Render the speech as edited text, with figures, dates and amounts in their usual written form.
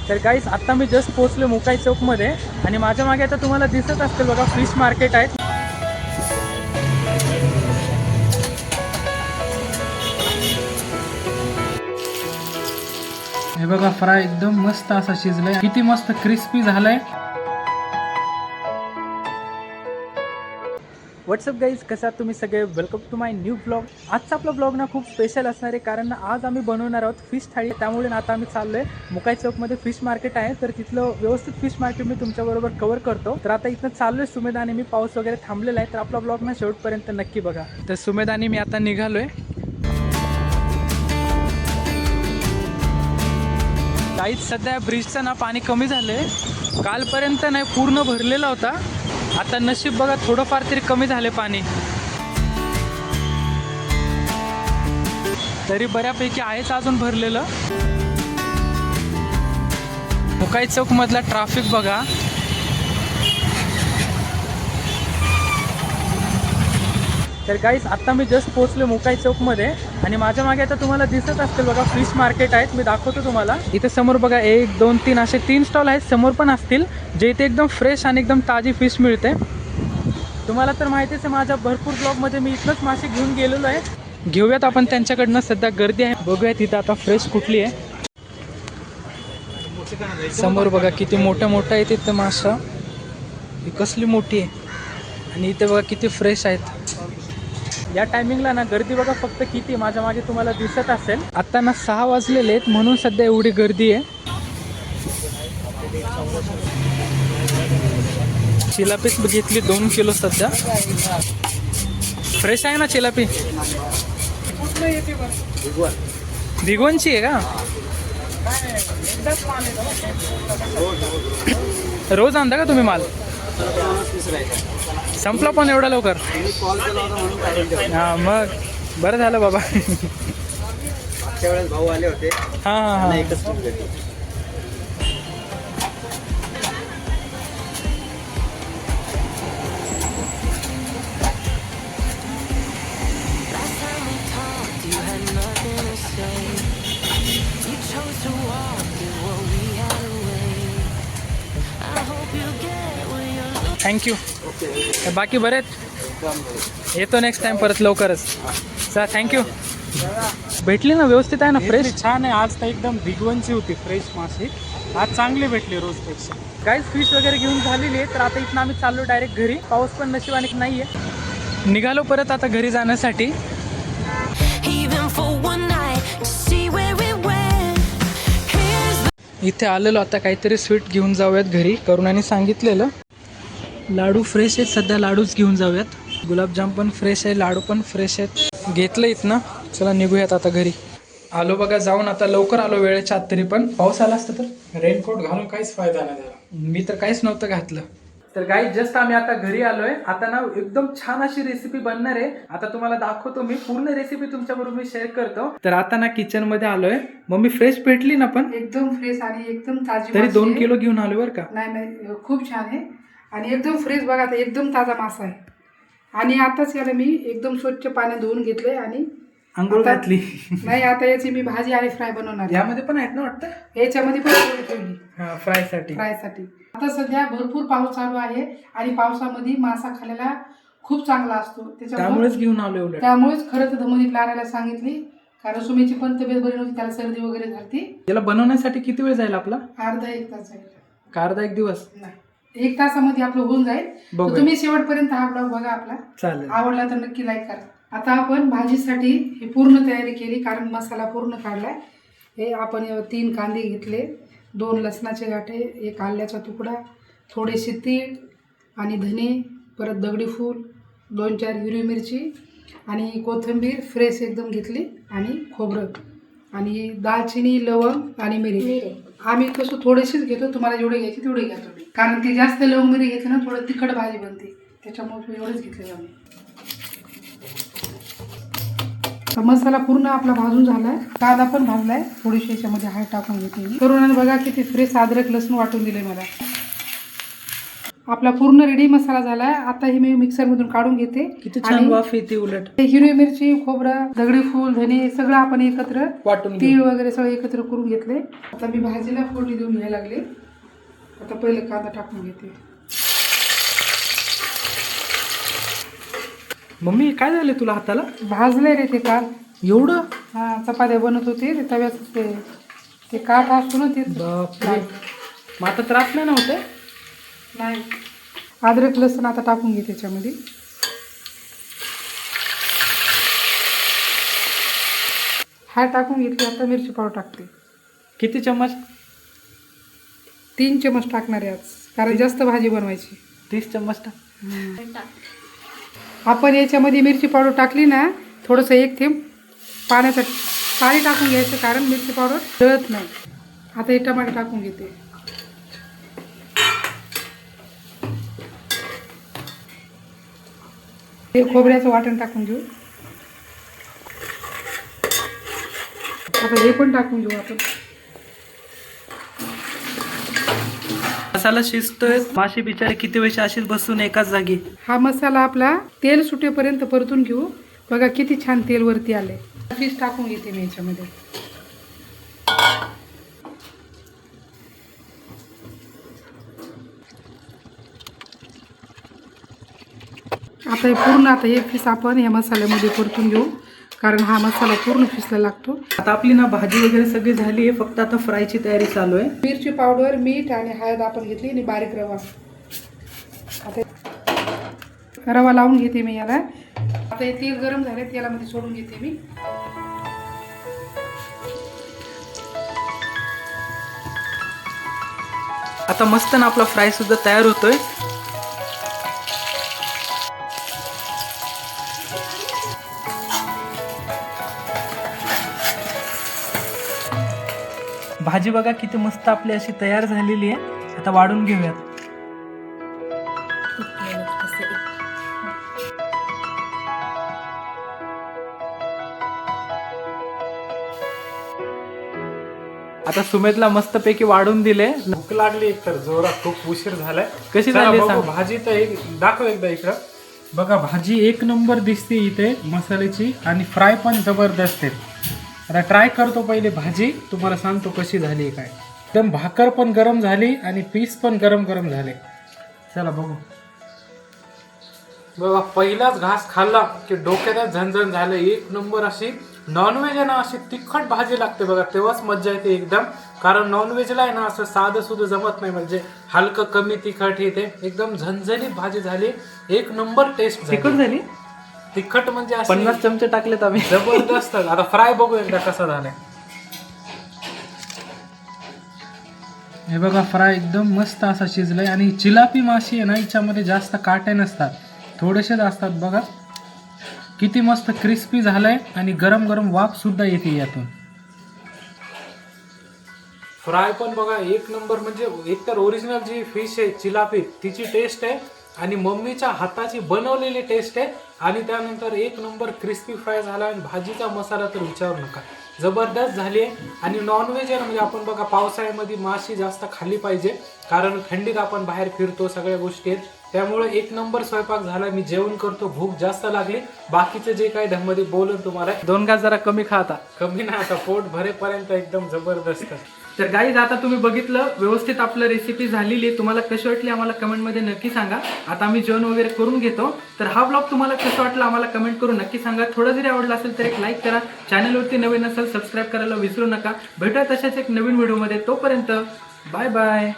तर गाईस आता मी जस्ट पोहोचलो मुकाई चौकमध्ये आणि माझ्या मागे आता तुम्हाला दिसत असतील बघा फिश मार्केट आहे. हे बघा फ्राय एकदम मस्त असा शिजलाय, किती मस्त क्रिस्पी झालाय. व्हॉट्सअप गाईज, कसं आहात तुम्ही सगळे? Welcome to my new blog. आजचा आपला ब्लॉग ना खूप स्पेशल असणार आहे, कारण आज आम्ही बनवणार आहोत फिश थाळी. त्यामुळे ना आता आम्ही चाललोय मुकाई चौकमध्ये फिश मार्केट आहे, तर तिथलं व्यवस्थित फिश मार्केट मी तुमच्याबरोबर कव्हर करतो. तर आता इथं चाललोय सुमेध आणि मी, पाऊस वगैरे थांबलेला आहे, तर आपला ब्लॉग ना शेवटपर्यंत नक्की बघा. तर सुमेध आणि मी आता निघालोय. काहीच सध्या ब्रिजचं ना पाणी कमी झालंय, कालपर्यंत नाही पूर्ण भरलेला होता. आता नशीब बघा थोडंफार तरी कमी झाले पाणी, तरी बऱ्यापैकी आहेच अजून भरलेलं. मुकाई चौक मधला ट्रॅफिक बघा. तर गाईस आता मी जस्ट पोहोचलो मुकाई चौकमध्ये आणि माझ्या मागे आता तुम्हाला दिसत असतील बघा फिश मार्केट आहेत. मी दाखवतो तुम्हाला. इथे समोर बघा 1 2 3 असे 3 स्टॉल आहेत, समोर पण असतील, जे इथे एकदम फ्रेश आणि एकदम ताजी फिश मिळते. तुम्हाला तर माहितीच आहे, माझ्या भरपूर ब्लॉगमध्ये मी इथलंच मासे घेऊन गेलेलो आहे. घेऊयात आपण त्यांच्याकडनं. सध्या गर्दी आहे, बघूयात इथं आता फ्रेश कुठली आहे. समोर बघा किती मोठ्या मोठ्या आहेत इथं मासा, ही कसली मोठी आहे. आणि इथे बघा किती फ्रेश आहेत. या टायमिंगला ना गर्दी बघा फक्त किती, माझ्या मागे तुम्हाला दिसत असेल. आता ना 6 वाजलेले आहेत, म्हणून सध्या एवढी गर्दी आहे. चिलापीच घेतली 2 किलो सध्या. फ्रेश आहे ना चिलापी? भिगवणची आहे का? रोज आणता का तुम्ही माल? संपला पण एवढा लवकर? हा मग बरं झालं बाबा. भाऊ आले होते. हां हां हां. थँक्यू. बाकी बरे आहेत? येतो नेक्स्ट टाइम परत लवकरच. Sir thank you. भेटली ना? व्यवस्थित आहे ना? फ्रेश छान आहे. आज तर एकदम भिगवणची होती फ्रेश मासे, आज चांगले भेटले रोजपेक्षा. गाईज फिश वगैरे घेऊन झालेली आहे, तर आता इथनं आम्ही चाललो डायरेक्ट घरी. पाऊस पण नशिबाने नाही आहे. निघालो परत आता घरी जाण्यासाठी. इथे आलेलो आता काहीतरी स्वीट घेऊन जाऊयात घरी. करुणाने सांगितलेलं लाडू फ्रेश आहेत, सध्या लाडूच घेऊन जाऊयात. गुलाबजाम पण फ्रेश आहे, लाडू पण फ्रेश आहेत. घेतलं इथनं. चला निघूयात आता घरी. आलो बघा जाऊन, आता लवकर आलो वेळेच्या आत. तरी पण पाऊस आला असतं तर रेनकोट घालून काहीच फायदा नाही त्याला. मी तर काहीच नव्हतं घातलं. तर गाईज जस्ट आम्ही आता घरी आलोय. आता ना एकदम छान अशी रेसिपी बनणार आहे. आता तुम्हाला दाखवतो मी पूर्ण रेसिपी तुमच्याबरोबर मी शेअर करतो. तर आता ना किचन मध्ये आलोय. मम्मी फ्रेश भेटली ना? पण एकदम फ्रेश आणि एकदम ताजी. तरी 2 किलो घेऊन आलो बरं का. नाही खूप छान आहे आणि एकदम फ्रेश. बघा आता एकदम ताजा मासा आहे. आणि आताच याला मी एकदम स्वच्छ पाण्यात धुवून घेतलंय आणि अंघोळ घातली. नाही आता याची मी भाजी आणि फ्राय बनवणार. यामध्ये पण आहेत ना वाटतं? याच्यामध्ये पण ठेवली फ्रायसाठी. आता सध्या भरपूर पाऊस चालू आहे आणि पावसामध्ये मासा खायला खूप चांगला असतो, त्यामुळेच घेऊन आलो. त्यामुळेच खरं तर धमनीत लारायला सांगितली, कारण सुमीची पण तब्येत बरी नव्हती, त्याला सर्दी वगैरे झाली. याला बनवण्यासाठी किती वेळ जाईल आपला? अर्धा 1 तास जाईल. अर्धा 1 दिवस? नाही, 1 तासामध्ये आपलं होऊन जाईल. तर तुम्ही शेवटपर्यंत हा ब्लॉग बघा आपला. चालेल. आवडला तर नक्की लाईक करा. आता आपण भाजीसाठी ही पूर्ण तयारी केली, कारण मसाला पूर्ण काढलाय. हे आपण 3 कांदे घेतले, 2 लसणाचे गाठे, 1 आल्याचा तुकडा, थोडेसे तीळ आणि धने, परत दगडी फूल, 2-4 हिरवी मिरची आणि कोथिंबीर फ्रेश एकदम घेतली, आणि खोबरं आणि दालचिनी, लवंग आणि मिरी. आम्ही कसं थोडेसेच घेतो, तुम्हाला जेवढे घ्यायचे तेवढे घ्या तुम्ही, कारण ती जास्त लवंग मिरी घेतली ना थोडं तिखट भाजी बनते, त्याच्यामुळे एवढेच घेतले आम्ही. मसाला पूर्ण आपला भाजून झालाय, कांदा पण भाजलाय, थोडीशी याच्यामध्ये हळद टाकून घेतली. करून बघा किती फ्रेश अद्रक लसूण वाटून दिले मला. आपला पूर्ण रेडी मसाला झाला आहे. आता हे मी मिक्सरमधून काढून घेते. किती छान वाफ येते उलट. हिरवी मिरची, खोबरं, दगडी फूल, धने सगळं आपण एकत्र, वाटून तीळ वगैरे सगळं एकत्र करून घेतले. आता मी भाजीला फोडणी देऊन घ्यायला लागले. आता पहिले कांदा टाकून घेते. मम्मी काय झालं तुला हाताला? भाजले रे ते काल. एवढं? हा, चपात्या बनत होते ते तव्याच ते काठ असतो ना ते. बापरे. मग आता त्रास नाही ना होते? नाही. अद्रक लसूण आता टाकून घे त्याच्यामध्ये. हा टाकून घेतली. आता मिरची पावडर टाकते. किती चम्मच? 3 चम्मच टाकणार आहे आज, कारण जास्त भाजी बनवायची. 30 चम्मच टाक. आपण याच्यामध्ये मिरची पावडर टाकली ना, थोडंसं 1 थेंब पाणी टाकून घ्यायचं, कारण मिरची पावडर जळत नाही. आता हे टमाटर टाकून घेते. हे खोबऱ्याचं वाटण टाकून घेऊ. आता हे पण टाकून घेऊ आपण. मसाला शिजतोय. माशी बिचारे किती वेळ अशीच बसून एकाच जागी. हा मसाला आपला तेल सुटेपर्यंत परतून घेऊ. बघा किती छान तेल वरती आले. फिश टाकून घेते मी याच्यामध्ये. आता हे पूर्ण हे फिश आपण या मसाल्यामध्ये परतून घेऊ, कारण हा मसाला पूर्ण फिशला लागतो. आता आपली ना भाजी वगैरे सगळी झाली आहे. फक्त आता फ्रायची तयारी चालू आहे. मिरची पावडर, मीठ आणि हळद आपण घेतली आणि बारीक रवा. आता रवा लावून घेते मी याला. आता हे तेल गरम झाले, तेलामध्ये सोडून घेते मी. आता मस्त ना आपला फ्राय सुद्धा तयार होतोय. भाजी बघा किती मस्त आपली अशी तयार झालेली आहे. आता वाढून घेऊयात. आता सुमेधला मस्तपैकी वाढून दिले. भूक लागली एकतर जोरात, खूप उशीर झालाय. कशी चला झाली बघू, सांग. भाजी तर दाखव एकदा इकडं. बघा भाजी 1 नंबर दिसते इथे मसाल्याची, आणि फ्राय पण जबरदस्त आहे. आता ट्राय करतो पहिले भाजी, तुम्हाला सांगतो कशी झाली काय. एकदम भाकर पण गरम झाली आणि पीस पण गरम गरम झाले. चला बघू. बघा पहिलाच घास खाल्ला की डोक्यातच झणझण झालं. 1 नंबर अशी नॉनव्हेज आहे ना, अशी तिखट भाजी लागते बघा, तेव्हाच मज्जा येते एकदम. कारण नॉनव्हेजला आहे ना असं साधं सुद्धा जमत नाही, म्हणजे हलकं कमी तिखट येते. एकदम झणझणीत भाजी झाली. 1 नंबर टेस्ट तिखट झाली. तिखट म्हणजे अशी 50 चमचे टाकलेत आम्ही. जबरदस्त. आता फ्राय बघू एकदा कसा झालाय. हे बघा फ्राय एकदम मस्त असा शिजलाय. आणि चिलापी माशी आहे ना, हिच्यामध्ये जास्त काटे नसतात, थोडेसेच असतात. बघा किती मस्त क्रिस्पी झालाय आणि गरम गरम वाफ सुद्धा येते यातून. फ्राय पण बघा 1 नंबर. म्हणजे एकतर ओरिजिनल जी फिश आहे चिलापी, तिची टेस्ट आहे, आणि मम्मीच्या हाताची बनवलेली टेस्ट आहे. आणि त्यानंतर 1 नंबर क्रिस्पी फ्राय झाला. आणि भाजीचा मसाला तर विचारू नका, जबरदस्त झाली आहे. आणि नॉनव्हेज आहे म्हणजे आपण बघा पावसाळ्यामध्ये माशी जास्त खाल्ली पाहिजे, कारण थंडीत आपण बाहेर फिरतो, सगळ्या गोष्टी आहेत. त्यामुळे 1 नंबर स्वयंपाक झाला. मी जेवण करतो, भूक जास्त लागली. बाकीचे जे काही धममध्ये बोलून तुम्हाला 2 घास जरा कमी खा आता. कमी नाही, आता पोट भरेपर्यंत एकदम जबरदस्त. तर गाईज आता तुम्ही बघितलं व्यवस्थित आपलं रेसिपी झालेली आहे. तुम्हाला कशी वाटली आम्हाला कमेंटमध्ये नक्की सांगा. आता आम्ही जेवण वगैरे करून घेतो. तर हा ब्लॉग तुम्हाला कसं वाटला आम्हाला कमेंट करून नक्की सांगा. थोडं जरी आवडलं असेल तर एक लाईक करा. चॅनलवरती नवीन असेल सबस्क्राईब करायला विसरू नका. भेटूया तशाच एक नवीन व्हिडिओमध्ये. तोपर्यंत बाय बाय.